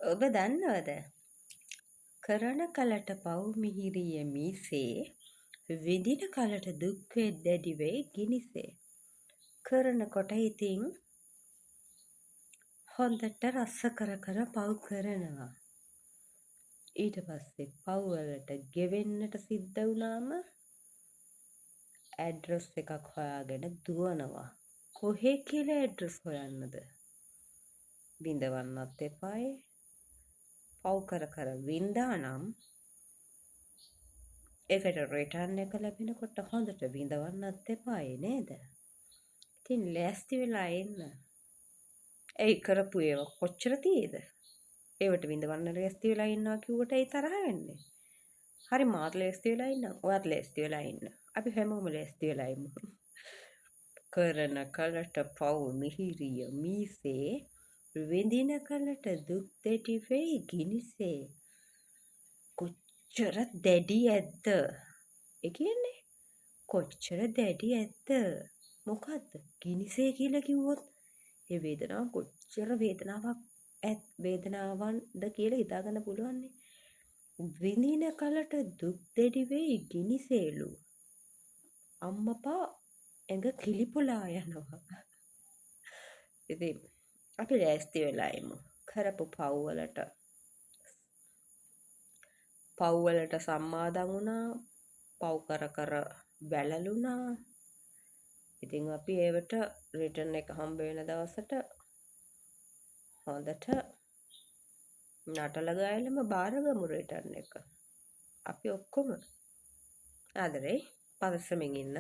ඔබ දන්නවද? කරන කලට පව් මිහිරිය මීසේ විඳින කලට දුක් දැඩි වෙයි ගිනිසේ. කරනකොට ඉතින් හොඳට රස කර කර පව් කරනවා. ඊට පස්සේ පව් වලට ගෙවෙන්නට සිද්ධ වුණාම ඇඩ්‍රස් එකක් හොයාගෙන දුවනවා. කොහේ කියලා ඇඩ්‍රස් හොයන්නද? විඳවන්නත් එපායි. පව් කර කර වින්දා නම් ඒකට රිටර්න් එක ලැබෙනකොට හොඳට විඳවන්නත් එපායි නේද? ඉතින් ලෑස්ති වෙලා එන්න. ඒ කරපු ඒවා කොච්චර තියෙද? ඒවට විඳවන්න ලෑස්ති වෙලා ඉන්නවා කිව්වට ඒ තරහ වෙන්නේ. හරි මාත් ලෑස්ති වෙලා ඉන්නම්. ඔයත් ලෑස්ති වෙලා ඉන්න. අපි හැමෝම ලෑස්ති වෙලා ඉමු. කරන කලට පව් මිහිරිය මීසේ විඳින කලට දුක් දෙටි වෙයි ගිනිසේ. කොච්චර දැඩි ඇද්ද? ඒ කියන්නේ කොච්චර දැඩි ඇද්ද? මොකද්ද? ගිනිසේ කියලා කිව්වොත් ඒ වේදනාව කොච්චර වේදනාවන්ද කියලා හිතාගන්න පුළුවන් නේ. විඳින කලට දුක් දෙඩි වෙයි ගිනිසේලු. අම්මපා ඇඟ කිලිපොලා යනවා. ඉතින් අපි ලෑස්ති වෙලා ඉමු. කරපු පව් වලට සම්මාදන් වුණා. පව් කර කර වැළලුණා. ඉතින් අපි ඒවට රිටර්න් එක හම්බ වෙන දවසට හොඳට නටල ගායලම බාරගමු රිටර්න් එක. අපි ඔක්කොම ආදරේ පරිස්සමෙන් ඉන්න.